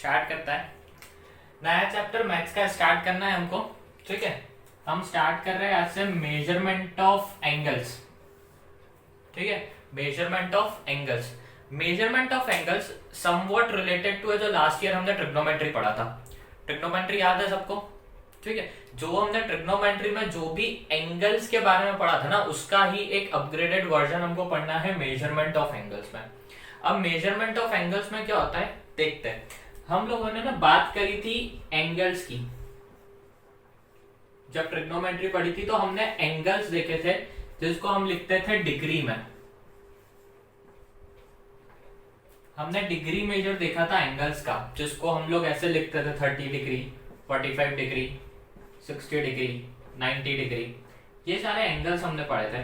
Start करता है। नया चैप्टर मैथ्स का स्टार्ट करना है हमको। ठीक है, हम स्टार्ट कर रहे हैं आज से मेजरमेंट ऑफ एंगल्स। ठीक है, measurement of angles. Measurement of angles somewhat related to है जो लास्ट ईयर हमने ट्रिग्नोमेट्री पढ़ा था। ट्रिग्नोमेट्री याद है सबको? ठीक है, जो हमने ट्रिग्नोमेट्री में जो भी एंगल्स के बारे में पढ़ा था ना, उसका ही एक अपग्रेडेड वर्जन हमको पढ़ना है मेजरमेंट ऑफ एंगल्स में। अब मेजरमेंट ऑफ एंगल्स में क्या होता है देखते हैं। हम लोगों ने ना बात करी थी एंगल्स की, जब ट्रिग्नोमेट्री पढ़ी थी तो हमने एंगल्स देखे थे जिसको हम लिखते थे डिग्री में। हमने डिग्री मेजर देखा था एंगल्स का, जिसको हम लोग ऐसे लिखते थे 30 डिग्री, 45 डिग्री, 60 डिग्री, 90 डिग्री। ये सारे एंगल्स हमने पढ़े थे।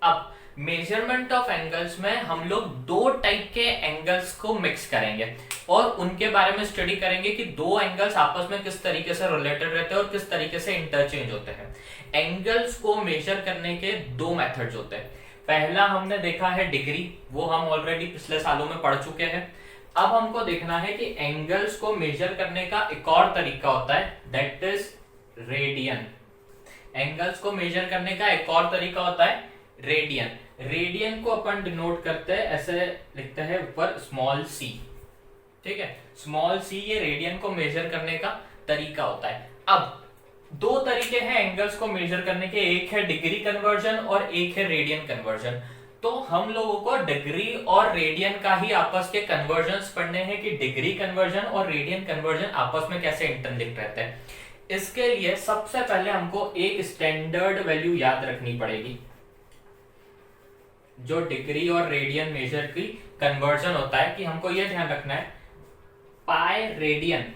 अब मेजरमेंट ऑफ एंगल्स में हम लोग दो टाइप के एंगल्स को मिक्स करेंगे और उनके बारे में स्टडी करेंगे कि दो एंगल्स आपस में किस तरीके से रिलेटेड रहते हैं और किस तरीके से इंटरचेंज होते हैं। एंगल्स को मेजर करने के दो मेथड्स होते हैं। पहला हमने देखा है डिग्री, वो हम ऑलरेडी पिछले सालों में पढ़ चुके हैं। अब हमको देखना है कि एंगल्स को मेजर करने का एक और तरीका होता है, दैट इज रेडियन। एंगल्स को मेजर करने का एक और तरीका होता है रेडियन। रेडियन को अपन डिनोट करते हैं, ऐसे लिखते हैं ऊपर स्मॉल सी। ठीक है, स्मॉल सी ये रेडियन को मेजर करने का तरीका होता है। अब दो तरीके हैं एंगल्स को मेजर करने के, एक है डिग्री कन्वर्जन और एक है रेडियन कन्वर्जन। तो हम लोगों को डिग्री और रेडियन का ही आपस के कन्वर्जन्स पढ़ने हैं कि डिग्री कन्वर्जन और रेडियन कन्वर्जन आपस में कैसे इंटरलिंक्ड रहते हैं। इसके लिए सबसे पहले हमको एक स्टैंडर्ड वैल्यू याद रखनी पड़ेगी जो डिग्री और रेडियन मेजर की कन्वर्जन होता है, कि हमको ये ध्यान रखना है पाई रेडियन।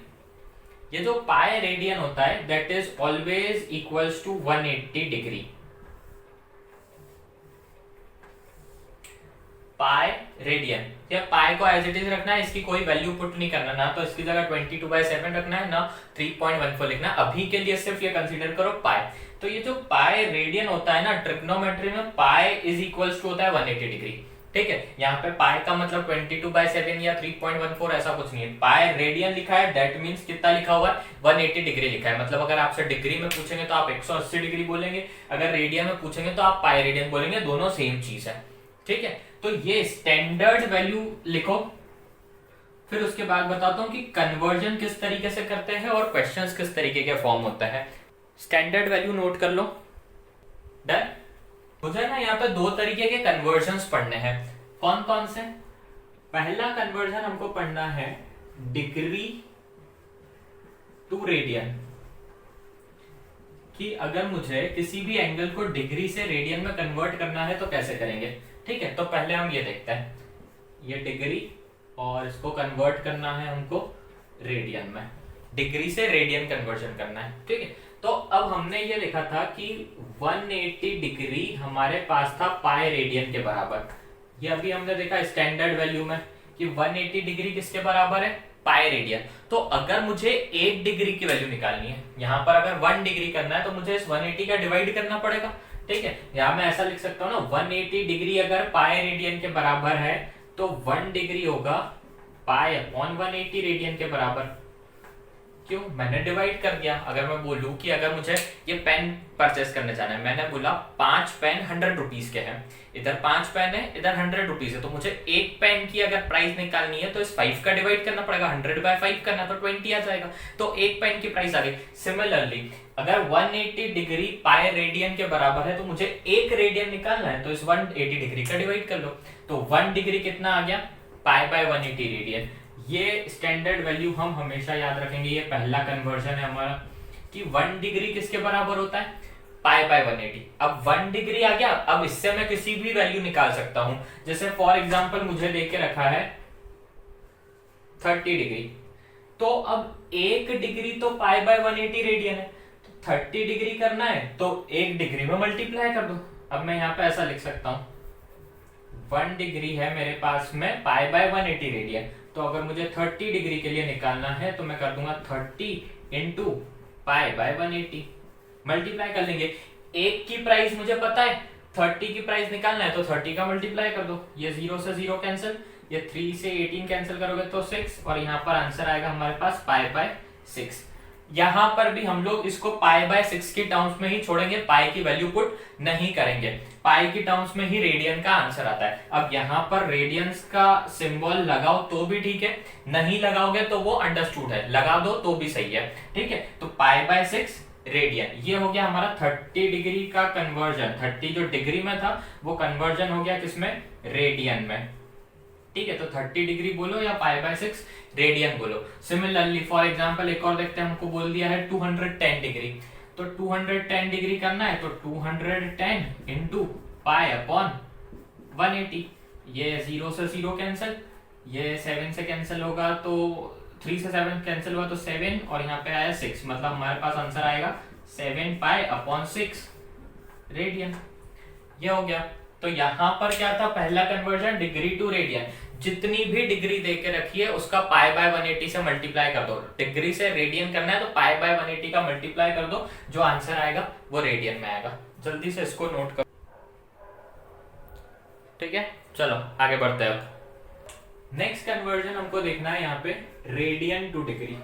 ये जो पाई रेडियन होता है that is always equals to 180 degree. Pi radian, या पाई को एज इट इज रखना है, इसकी कोई वैल्यू पुट नहीं करना, ना तो इसकी जगह 22/7 रखना है, ना 3.14 लिखना है। अभी के लिए सिर्फ ये कंसीडर करो पाई। तो ये जो पाई रेडियन होता है ना, ट्रिग्नोमेट्री में पाई इज इक्वल्स टू होता है 180 डिग्री। ठीक है, यहाँ पे पाई का मतलब 22/7 या 3.14 ऐसा कुछ नहीं है। पाई रेडियन लिखा है, दैट मींस कितना लिखा हुआ है, 180 डिग्री लिखा है। मतलब अगर आपसे डिग्री में पूछेंगे तो आप 180 डिग्री बोलेंगे, अगर रेडियन में पूछेंगे तो आप पाई रेडियन बोलेंगे, दोनों सेम चीज है। ठीक है, तो ये स्टैंडर्ड वैल्यू लिखो। फिर उसके बाद बताता हूं कि कन्वर्जन किस तरीके से करते हैं और क्वेश्चंस किस तरीके के फॉर्म होता है। स्टैंडर्ड वैल्यू नोट कर लो। डन। मुझे ना यहाँ पे दो तरीके के कन्वर्जन्स पढ़ने हैं। कौन कौन से? पहला कन्वर्जन हमको पढ़ना है डिग्री टू रेडियन, कि अगर मुझे किसी भी एंगल को डिग्री से रेडियन में कन्वर्ट करना है तो कैसे करेंगे। ठीक है, तो पहले हम ये देखते हैं, ये डिग्री और इसको कन्वर्ट करना है हमको रेडियन में, डिग्री से रेडियन कन्वर्जन करना है। ठीक है, तो अब हमने ये लिखा था कि 180 डिग्री हमारे पास था पाई रेडियन के बराबर। ये अभी हमने देखा स्टैंडर्ड वैल्यू में कि 180 डिग्री किसके बराबर है, पाई रेडियन। तो अगर मुझे 1 डिग्री की वैल्यू निकालनी है, यहां पर अगर 1 डिग्री करना है तो मुझे इस 180 का डिवाइड करना पड़ेगा। ठीक है, यहां मैं ऐसा लिख सकता हूं ना, 180 डिग्री अगर पाई रेडियन के बराबर है तो 1 डिग्री होगा पाई अपॉन 180 रेडियन के बराबर। क्यों? मैंने डिवाइड कर दिया। अगर मैं बोलूं कि अगर मुझे ये पेन परचेस करने जाना है, मैंने बोला 5 पेन 100 रुपीज के हैं, इधर 5 पेन है, इधर 100 रुपीज है, तो मुझे एक पेन की अगर प्राइस निकालनी है तो इस 5 का डिवाइड करना पड़ेगा, 100/5 करना तो 20 आ जाएगा, तो एक पेन की प्राइस आ गई। सिमिलरली अगर 180 डिग्री पाई रेडियन के बराबर है तो मुझे एक रेडियन निकालना है, तो इस 180 डिग्री का डिवाइड कर लो, तो 1 डिग्री कितना आ गया, पाई/180 रेडियन। ये स्टैंडर्ड वैल्यू हम हमेशा याद रखेंगे। ये पहला कन्वर्जन है हमारा कि 1 डिग्री किसके बराबर होता है, पाई/180। अब 1 डिग्री आ गया, अब इससे मैं किसी भी वैल्यू निकाल सकता हूं। जैसे फॉर एग्जांपल मुझे लेके रखा है 30 डिग्री, तो अब 1 डिग्री तो पाई/180 रेडियन है, तो 30 डिग्री करना है तो 1 डिग्री में मल्टीप्लाई कर दो। अब मैं यहाँ पे ऐसा लिख सकता हूं 1 डिग्री है मेरे पास में पाई/180 रेडियन, तो अगर मुझे 30 डिग्री के लिए निकालना है तो मैं कर दूंगा 30 इंटू पाई/180, मल्टीप्लाई कर लेंगे। एक की प्राइस मुझे पता है, 30 की प्राइस निकालना है तो 30 का मल्टीप्लाई कर दो, ये 0 से 0 कैंसिल, ये 3 से 18 कैंसिल करोगे तो 6, और यहाँ पर आंसर आएगा हमारे पास पाई बाय 6। यहां पर भी हम लोग इसको पाई बाय 6 की टर्म्स में ही छोड़ेंगे, पाई की वैल्यू पुट नहीं करेंगे, पाई की टर्म्स में ही रेडियन का आंसर आता है। अब यहां पर रेडियंस का सिंबल लगाओ तो भी ठीक है, नहीं लगाओगे तो वो अंडरस्टूड है, लगा दो तो भी सही है, ठीक है। तो पाई बाय 6 रेडियन, ये हो गया हमारा 30 डिग्री का कन्वर्जन। 30 जो डिग्री में था वो कन्वर्जन हो गया किसमें, रेडियन में, ठीक है। तो 30 डिग्री बोलो या पाई बाय 6 रेडियन बोलो। सिमिलरली फॉर एग्जांपल एक और देखते हैं, हमको बोल दिया है 210 डिग्री, तो 210 डिग्री करना है तो 210 इंटू पाई अपॉन 180, ये 0 से 0 कैंसिल, ये 7 से कैंसिल होगा तो 3 से 7 कैंसिल हुआ तो 7, और यहाँ पे आया 6, मतलब हमारे पास आंसर आएगा 7 पाई अपॉन 6 रेडियन। ये हो गया। तो यहां पर क्या था, पहला कन्वर्जन डिग्री टू रेडियन, जितनी भी डिग्री देके रखी है उसका पाई बाय 180 से मल्टीप्लाई कर दो। डिग्री से रेडियन करना है तो पाई बाय 180 का मल्टीप्लाई कर दो, जो आंसर आएगा वो रेडियन में आएगा। जल्दी से इसको नोट करो, ठीक है। चलो आगे बढ़ते हैं। अब नेक्स्ट कन्वर्जन हमको देखना है यहाँ पे radian two degree.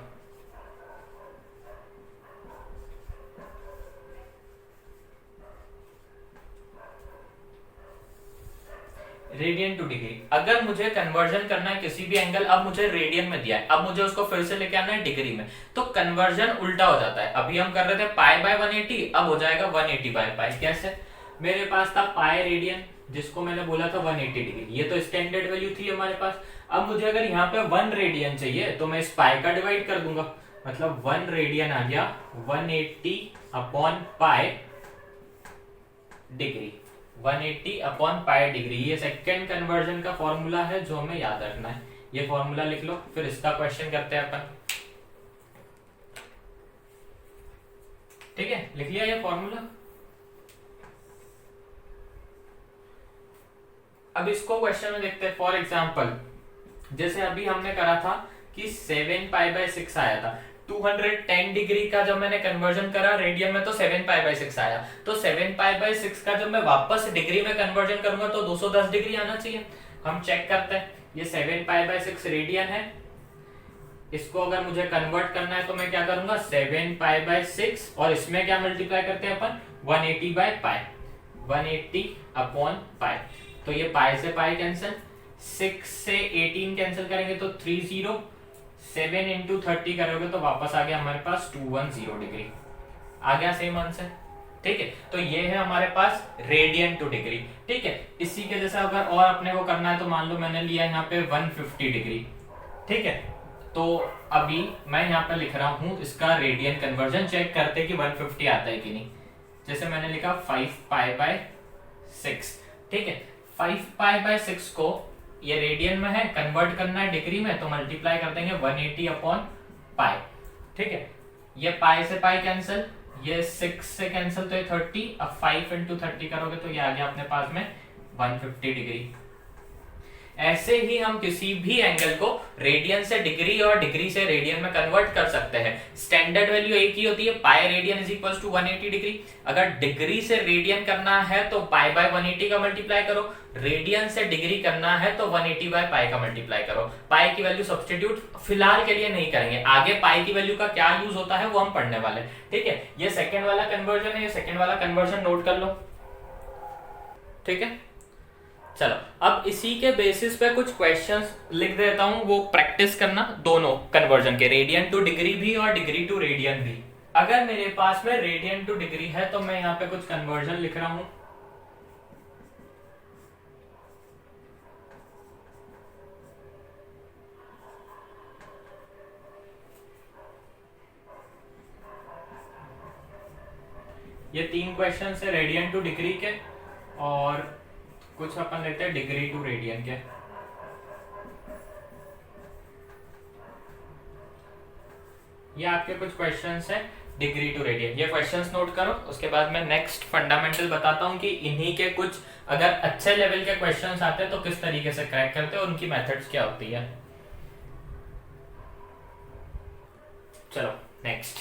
Radian two degree, अगर मुझे कन्वर्जन करना है किसी भी एंगल, अब मुझे रेडियन में दिया है, अब मुझे उसको फिर से लेके आना है डिग्री में, तो कन्वर्जन उल्टा हो जाता है। अभी हम कर रहे थे पाई बाय 180, अब हो जाएगा 180 बाय पाई। कैसे, मेरे पास था पाई रेडियन जिसको मैंने बोला था 180 डिग्री, ये तो स्टैंडर्ड वैल्यू थी हमारे पास। अब मुझे अगर यहाँ पे 1 रेडियन चाहिए तो मैं इस पाई का डिवाइड कर दूंगा, मतलब 1 रेडियन आ गया 180 upon pi degree, 180 upon pi degree. ये सेकंड कन्वर्जन का फॉर्मूला है जो हमें याद रखना है, ये फॉर्मूला लिख लो, फिर इसका क्वेश्चन करते हैं अपन, ठीक है। लिख लिया ये फॉर्मूला। अब इसको क्वेश्चन में देखते हैं। फॉर एग्जांपल जैसे अभी हमने करा था कि 7 पाई बाय 6 आया था, 210 डिग्री का जब मैंने कन्वर्जन करा रेडियन में तो 7 पाई बाय 6 आया, तो 7 पाई बाय 6 का जब मैं वापस डिग्री में कन्वर्जन करूंगा तो 210 डिग्री आना चाहिए। हम चेक करते हैं, ये 7 पाई बाय 6 रेडियन है, इसको अगर मुझे कन्वर्ट करना है तो मैं क्या करूंगा, 7 पाई बाय 6 और इसमें क्या मल्टीप्लाई करते हैं अपन, 180 बाय पाई, 180 अपॉन पाई। तो ये पाई से पाई कैंसिल, 6 से 18 कैंसिल करेंगे तो 30, 7 इंटू 30 करोगे तो वापस आ गया हमारे पास 210 डिग्री, आ गया सेम आंसर, ठीक है। तो ये है हमारे पास रेडियन टू डिग्री, ठीक है। इसी के जैसा अगर और अपने को करना है तो मान लो मैंने लिया यहाँ पे 150 डिग्री, ठीक है। तो अभी मैं यहाँ पे लिख रहा हूं इसका रेडियन कन्वर्जन, चेक करते कि 150 आता है कि नहीं। जैसे मैंने लिखा 5 पाई बाय 6, ठीक है। 5 पाई बाय 6 को ये रेडियन में है, कन्वर्ट करना है डिग्री में तो मल्टीप्लाई कर देंगे 180 अपॉन पाई, ठीक है। ये पाई से पाई कैंसिल, ये 6 से कैंसिल तो ये 30, अब 5 इंटू 30 करोगे तो ये आ गया अपने पास में 150 डिग्री। ऐसे ही हम किसी भी एंगल को रेडियन से डिग्री और डिग्री से रेडियन में कन्वर्ट कर सकते हैं। स्टैंडर्ड वैल्यू एक ही होती है, pi radian is equals to 180 degree. अगर डिग्री से रेडियन करना है तो पाई बाय 180 का मल्टीप्लाई करो, रेडियन से डिग्री करना है तो 180 बाय पाई का मल्टीप्लाई करो। पाई की वैल्यू सब्स्टिट्यूट फिलहाल के लिए नहीं करेंगे, आगे पाई की वैल्यू का क्या यूज होता है वो हम पढ़ने वाले, ठीक है। ये सेकेंड वाला कन्वर्जन है, ये सेकेंड वाला कन्वर्जन नोट कर लो, ठीक है। चलो अब इसी के बेसिस पे कुछ क्वेश्चंस लिख देता हूं, वो प्रैक्टिस करना, दोनों कन्वर्जन के, रेडियन टू डिग्री भी और डिग्री टू रेडियन भी। अगर मेरे पास में रेडियन टू डिग्री है तो मैं यहाँ पे कुछ कन्वर्जन लिख रहा हूं। ये 3 क्वेश्चन है रेडियन टू डिग्री के, और कुछ अपन लेते हैं डिग्री टू रेडियन के। ये आपके कुछ क्वेश्चंस हैं डिग्री टू रेडियन, ये क्वेश्चंस नोट करो। उसके बाद मैं नेक्स्ट फंडामेंटल बताता हूं कि इन्हीं के कुछ अगर अच्छे लेवल के क्वेश्चंस आते हैं तो किस तरीके से क्रैक करते हैं और उनकी मेथड्स क्या होती है। चलो नेक्स्ट,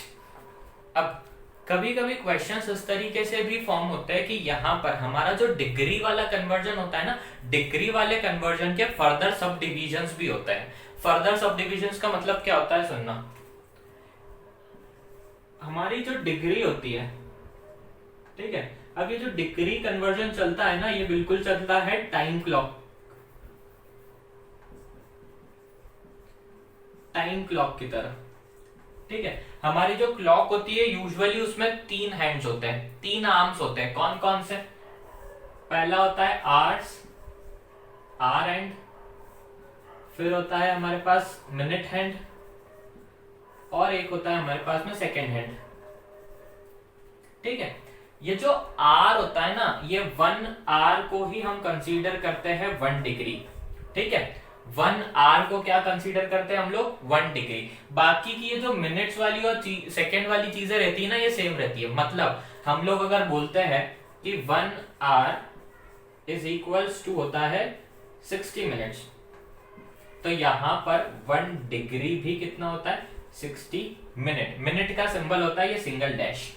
अब कभी कभी क्वेश्चंस इस तरीके से भी फॉर्म होते हैं कि यहाँ पर हमारा जो डिग्री वाला कन्वर्जन होता है ना, डिग्री वाले कन्वर्जन के फर्दर सब डिविजन्स भी होते हैं। फर्दर सब डिविजन्स का मतलब क्या होता है, सुनना। हमारी जो डिग्री होती है, ठीक है, अब ये जो डिग्री कन्वर्जन चलता है ना, ये बिल्कुल चलता है टाइम क्लॉक की तरह, ठीक है। हमारी जो क्लॉक होती है यूजुअली उसमें 3 हैंड्स होते हैं, 3 आर्म्स होते हैं। कौन कौन से? पहला होता है आवर्स, आर हैंड, फिर होता है हमारे पास मिनट हैंड, और एक होता है हमारे पास में सेकेंड हैंड, ठीक है। ये जो आर होता है ना, ये 1 आर को ही हम कंसीडर करते हैं 1 डिग्री, ठीक है। 1 आर को क्या कंसीडर करते हैं हम लोग? 1 डिग्री। बाकी की ये जो मिनट्स वाली और सेकेंड वाली चीजें रहती है ना, ये सेम रहती है। मतलब हम लोग अगर बोलते हैं कि 1 आर इज इक्वल्स टू होता है 60 मिनट्स, तो यहां पर 1 डिग्री भी कितना होता है? 60 मिनट। मिनट का सिंबल होता है ये सिंगल डैश,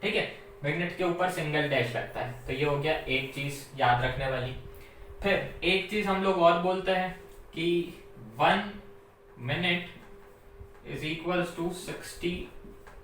ठीक है। मिनट के ऊपर सिंगल डैश लगता है। तो ये हो गया एक चीज याद रखने वाली। फिर एक चीज हम लोग और बोलते हैं कि 1 minute is equals to 60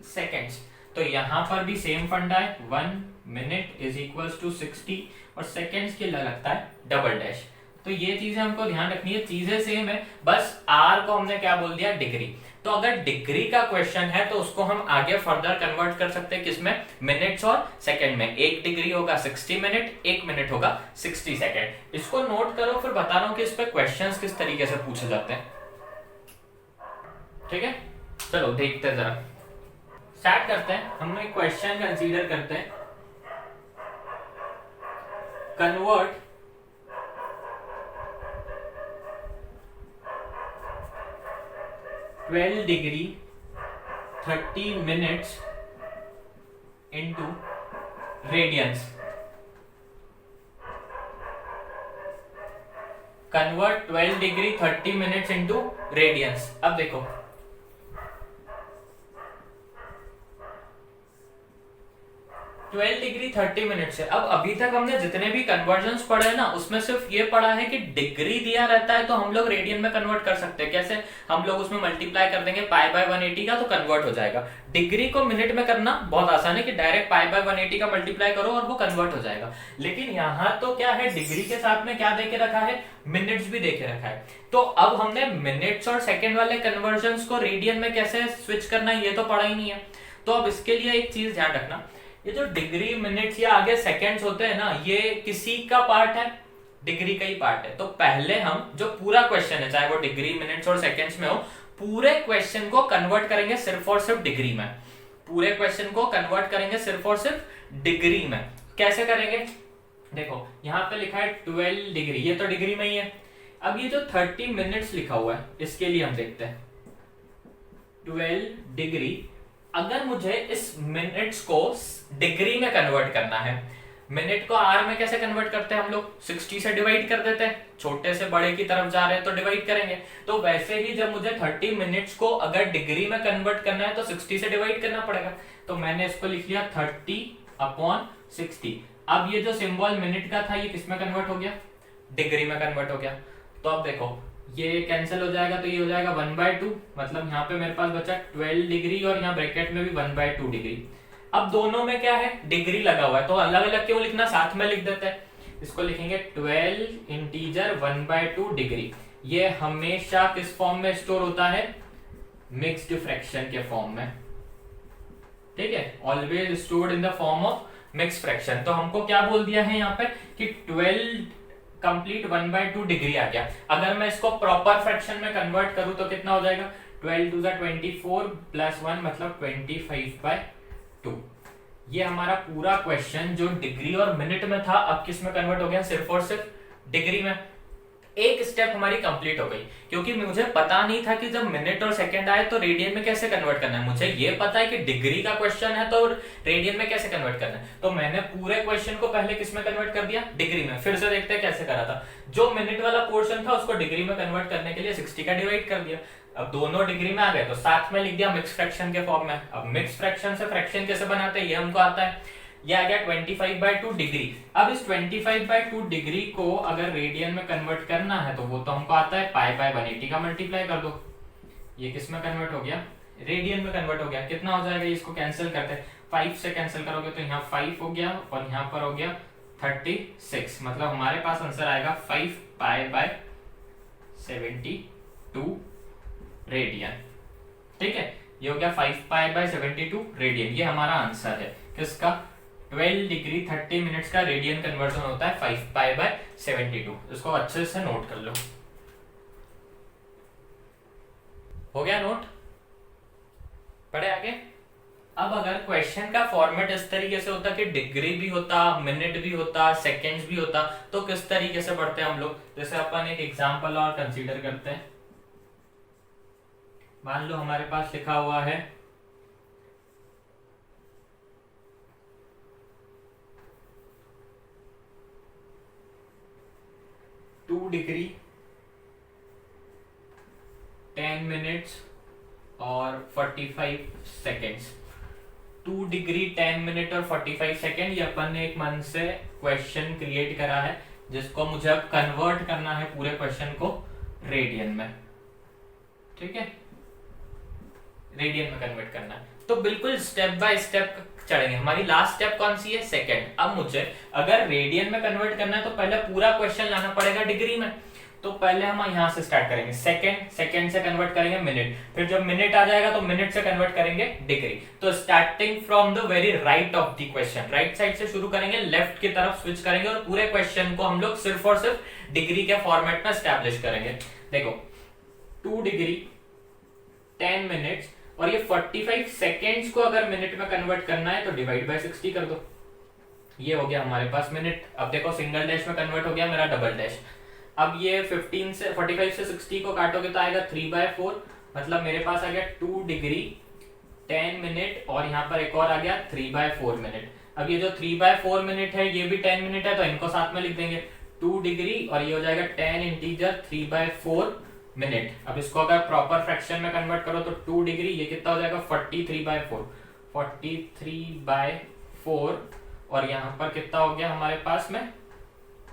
seconds. तो यहां पर भी सेम फंडा है, 1 मिनट इज इक्वल्स टू 60 और सेकेंड्स के लिए लगता है डबल डैश। तो ये चीजें हमको ध्यान रखनी है, चीजें सेम है, बस आर को हमने क्या बोल दिया? डिग्री। तो अगर डिग्री का क्वेश्चन है तो उसको हम आगे फर्दर कन्वर्ट कर सकते हैं, किसमें? मिनट्स और सेकंड में। 1 डिग्री होगा 60 मिनट, 1 मिनट होगा 60 सेकंड। इसको नोट करो, फिर बता रहा हूं कि इस पे क्वेश्चंस किस तरीके से पूछे जाते हैं, ठीक है। चलो देखते हैं, जरा स्टार्ट करते हैं। हम एक क्वेश्चन कंसीडर करते हैं, convert 12 degree 30 minutes into radians. Convert 12 degree 30 minutes into radians. अब देखो, 12 डिग्री 30 मिनट से, अब अभी तक हमने जितने भी कन्वर्जन्स पढ़े हैं ना, उसमें सिर्फ ये पढ़ा है कि डिग्री दिया रहता है तो हम लोग रेडियन में कन्वर्ट कर सकते हैं। कैसे? हम लोग उसमें मल्टीप्लाई कर देंगे पाई बाय 180 का, तो कन्वर्ट हो जाएगा। डिग्री को मिनट में करना बहुत आसान है कि डायरेक्ट पाई बाय 180 का मल्टीप्लाई करो और वो कन्वर्ट हो जाएगा। लेकिन यहाँ तो क्या है, डिग्री के साथ में क्या देके रखा है? मिनट्स भी देके रखा है। तो अब हमने मिनट्स और सेकेंड वाले कन्वर्जन्स को रेडियन में कैसे स्विच करना है, ये तो पढ़ा ही नहीं है। तो अब इसके लिए एक चीज ध्यान रखना, ये जो डिग्री, मिनट्स या आगे सेकेंड्स होते हैं ना, ये किसी का पार्ट है? डिग्री का ही पार्ट है। तो पहले हम जो पूरा क्वेश्चन है, चाहे वो डिग्री, मिनट्स और सेकेंड्स में हो, पूरे क्वेश्चन को कन्वर्ट करेंगे सिर्फ और सिर्फ डिग्री में। पूरे क्वेश्चन को कन्वर्ट करेंगे सिर्फ और सिर्फ डिग्री में। कैसे करेंगे? देखो यहाँ पे लिखा है 12 डिग्री, ये तो डिग्री में ही है। अब ये जो 30 मिनट्स लिखा हुआ है, इसके लिए हम देखते हैं 12 डिग्री। अगर मुझे इस मिनट्स को डिग्री में कन्वर्ट करना है, मिनट को आर में कैसे कन्वर्ट करते हैं हम लोग? 60 से डिवाइड कर देते हैं, छोटे से बड़े की तरफ जा रहे हैं तो डिवाइड करेंगे। तो वैसे ही जब मुझे 30 मिनट्स को अगर डिग्री में कन्वर्ट करना है तो 60 से डिवाइड करना पड़ेगा। तो मैंने इसको लिख लिया 30/60। अब ये जो सिंबल मिनट का था, ये किस में कन्वर्ट हो गया? डिग्री में कन्वर्ट हो गया। तो अब देखो, ये कैंसिल हो जाएगा, तो ये हो जाएगा 1/2। मतलब यहाँ पे मेरे पास बचा 12 डिग्री और यहाँ ब्रैकेट में भी 1/2 डिग्री। अब दोनों में क्या है? डिग्री लगा हुआ है, तो अलग अलग क्यों लिखना, साथ में लिख देते हैं। इसको लिखेंगे 12 इंटीजर 1/2 डिग्री। ये हमेशा किस फॉर्म में स्टोर होता है? मिक्स्ड फ्रैक्शन के फॉर्म में, ठीक है। Always stored in the form of mixed fraction. तो हमको क्या बोल दिया है यहाँ पे कि 12 कंप्लीट 1/2 डिग्री आ गया। अगर मैं इसको प्रॉपर फ्रैक्शन में कन्वर्ट करूं तो कितना हो जाएगा? 12 2 24 प्लस 1 मतलब 25/2। ये हमारा पूरा क्वेश्चन जो डिग्री और मिनट में था, अब किस में कन्वर्ट हो गया? सिर्फ और सिर्फ डिग्री में। एक स्टेप हमारी कंप्लीट हो गई, क्योंकि मुझे पता नहीं था कि जब मिनट और सेकंड आए तो रेडियन में कैसे कन्वर्ट करना है। मुझे ये पता है कि डिग्री का क्वेश्चन है तो रेडियन में कैसे कन्वर्ट करना है, तो मैंने पूरे क्वेश्चन को पहले किस में कन्वर्ट कर दिया, डिग्री में। फिर से देखते हैं कैसे करा था। जो मिनट वाला पोर्शन था उसको डिग्री में कन्वर्ट करने के लिए 60 का डिवाइड कर दिया। अब दोनों डिग्री में आ गए तो साथ में लिख दिया मिक्स फ्रैक्शन के फॉर्म में। अब मिक्स फ्रैक्शन से फ्रैक्शन कैसे बनाते हैं ये हमको आता है। ये आ गया 25/2 डिग्री। अब इस 25/2 डिग्री को अगर रेडियन में कन्वर्ट करना है तो वो तो हमको आता है, π/180 का मल्टीप्लाई कर दो। ये किस में कन्वर्ट हो गया, रेडियन में कन्वर्ट हो गया। कितना हो जाएगा, इसको कैंसिल करते हैं, 5 से कैंसिल करोगे तो यहाँ 5 हो गया और यहाँ पर हो गया 36। मतलब हमारे पास आंसर आएगा 5π/72 रेडियन। ठीक है, ये हो गया 5π/72 रेडियन। ये हमारा आंसर है किसका, 12 डिग्री 30 मिनट्स का रेडियन कन्वर्जन होता है 5π/72। इसको अच्छे से नोट कर लो। हो गया नोट, पढ़े आगे। अब अगर क्वेश्चन का फॉर्मेट इस तरीके से होता कि डिग्री भी होता, मिनट भी होता, सेकेंड्स भी होता, तो किस तरीके से पढ़ते हैं हम लोग। जैसे अपन एक एग्जांपल और कंसीडर करते हैं। मान लो हमारे पास लिखा हुआ है 2 डिग्री 10 मिनट्स और 45 सेकेंड्स। 2 डिग्री 10 मिनट और 45 सेकेंड, ये अपन ने एक मन से क्वेश्चन क्रिएट करा है जिसको मुझे अब कन्वर्ट करना है पूरे क्वेश्चन को रेडियन में। ठीक है, रेडियन में कन्वर्ट करना है तो बिल्कुल स्टेप बाय स्टेप चढ़ेंगे। हमारी लास्ट स्टेप कौन सी है, सेकंड। अब मुझे अगर रेडियन में कन्वर्ट करना है तो पहले पूरा क्वेश्चन लाना पड़ेगा डिग्री में। तो पहले हम यहां से स्टार्ट करेंगे, सेकंड से कन्वर्ट करेंगे मिनट, फिर जब मिनट आ जाएगा तो मिनट से कन्वर्ट करेंगे डिग्री। तो starting from the very right of the question, right side से शुरू करेंगे, लेफ्ट की तरफ स्विच करेंगे और पूरे क्वेश्चन को हम लोग सिर्फ और सिर्फ डिग्री के फॉर्मेट में स्टैब्लिश करेंगे। देखो 2 डिग्री 10 मिनट्स और ये 45 सेकेंड्स को अगर मिनट में कन्वर्ट करना है तो डिवाइड बाय 60 कर दो। ये हो गया हमारे पास मिनट। अब देखो सिंगल डैश में कन्वर्ट हो गया मेरा डबल डैश। अब ये 45 से 60 को काटोगे तो आएगा 3/4, मतलब मेरे पास आ गया 2 डिग्री 10 मिनट और यहाँ पर एक और आ गया 3/4 मिनट। अब ये जो 3/4 मिनट है ये भी 10 मिनट है तो इनको साथ में लिख देंगे, 2 डिग्री और ये हो जाएगा 10 इंटीजर 3/4 मिनट। अब इसको अगर प्रॉपर फ्रैक्शन में कन्वर्ट करो तो 2 डिग्री ये कितना हो जाएगा 43/4 और यहाँ पर कितना हो गया हमारे पास में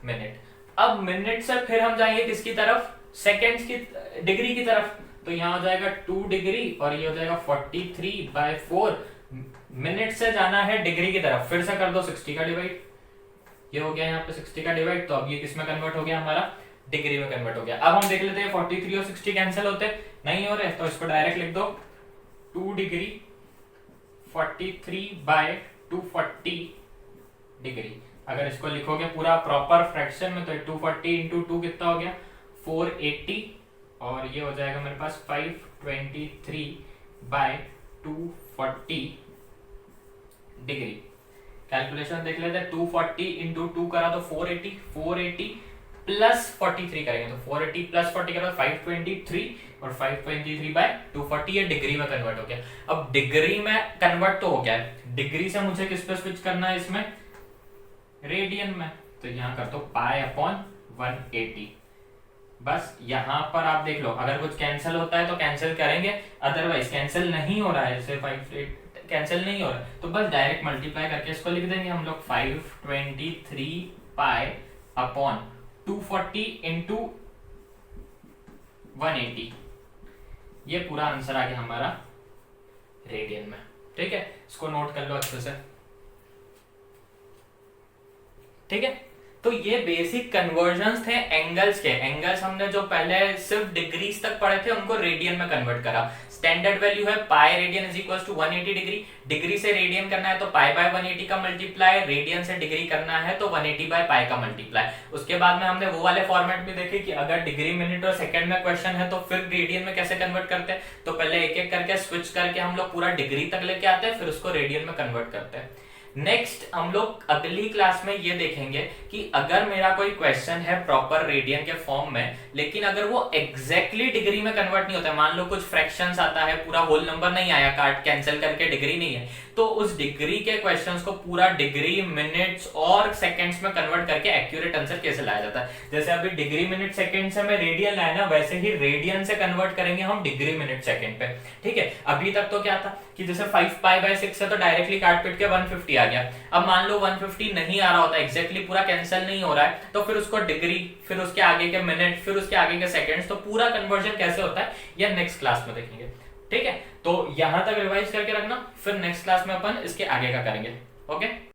मिनट। अब मिनट से फिर हम जाएंगे किसकी तरफ, सेकेंड्स की, डिग्री की तरफ। तो यहाँ हो जाएगा 2 डिग्री और ये हो जाएगा 43/4 मिनट से जाना है डिग्री की तरफ। फिर से कर दो 60 का डिवाइड, ये हो गया यहाँ पे 60 का डिवाइड। तो अब ये किस में कन्वर्ट हो गया हमारा, डिग्री में कन्वर्ट हो गया। अब हम देख लेते हैं 43 और 60 कैंसिल होते नहीं हो रहे तो इसको डायरेक्ट लिख दो 2 डिग्री 43/240 डिग्री। अगर इसको लिखोगे पूरा प्रॉपर फ्रैक्शन में तो 240 इंटू 2 कितना हो गया 480 और ये हो जाएगा मेरे पास 523/240 डिग्री। कैलकुलेशन देख लेते हैं, 240 इंटू 2 करा तो 480 प्लस 43 करेंगे तो 480 प्लस 40 करा तो 523 और 523/240 ये डिग्री में कन्वर्ट हो गया। अब डिग्री में कन्वर्ट तो हो गया है, डिग्री से मुझे किस पे स्विच करना है इसमें, रेडियन में। तो यहाँ कर दो π/180। बस यहाँ पर आप देख लो, अगर कुछ कैंसिल होता है तो कैंसिल करेंगे, अदरवाइज कैंसिल नहीं हो रहा है, जैसे 5 कैंसिल नहीं हो रहा है तो बस डायरेक्ट मल्टीप्लाई करके इसको लिख देंगे हम लोग 523π/240 इंटू 180। ये पूरा आंसर आ गया हमारा रेडियन में। ठीक है, इसको नोट कर लो अच्छे से। ठीक है, तो ये बेसिक कन्वर्जन्स थे एंगल्स के। एंगल्स हमने जो पहले सिर्फ डिग्रीज तक पढ़े थे उनको रेडियन में कन्वर्ट करा। स्टैंडर्ड वैल्यू है pi radian is equal to 180 degree. Degree से रेडियन करना है तो π/180 का मल्टीप्लाई, रेडियन से डिग्री करना है तो 180/π का मल्टीप्लाई। उसके बाद में हमने वो वाले फॉर्मेट भी देखे कि अगर डिग्री मिनट और सेकंड में क्वेश्चन है तो फिर रेडियन में कैसे कन्वर्ट करते हैं। तो पहले एक एक करके स्विच करके हम लोग पूरा डिग्री तक लेके आते हैं, फिर उसको रेडियन में कन्वर्ट करते हैं। नेक्स्ट हम लोग अगली क्लास में ये देखेंगे कि अगर मेरा कोई क्वेश्चन है प्रॉपर रेडियन के फॉर्म में, लेकिन अगर वो एग्जैक्टली डिग्री में कन्वर्ट नहीं होता है, मान लो कुछ फ्रैक्शंस आता है, पूरा होल नंबर नहीं आया, काट कैंसिल करके डिग्री नहीं है, तो उस डिग्री के क्वेश्चंस को पूरा डिग्री मिनट्स और सेकंड्स में कन्वर्ट करके एक्यूरेट आंसर कैसे लाया जाता है। जैसे अभी डिग्री मिनट सेकंड से मैं रेडियन लाया ना, वैसे ही रेडियन से कन्वर्ट करेंगे हम डिग्री मिनट सेकंड पे। ठीक है, अभी तक तो क्या था कि जैसे 5π/6 है तो डायरेक्टली काट पीट के 150 आ गया। अब मान लो 150 नहीं आ रहा होता, एग्जैक्टली पूरा कैंसिल नहीं हो रहा है, तो फिर उसको डिग्री, फिर उसके आगे के मिनट, फिर उसके आगे के सेकंड्स, तो पूरा कन्वर्जन कैसे होता है ये नेक्स्ट क्लास में देखेंगे। ठीक है, तो यहां तक रिवाइज करके रखना, फिर नेक्स्ट क्लास में अपन इसके आगे का करेंगे। ओके।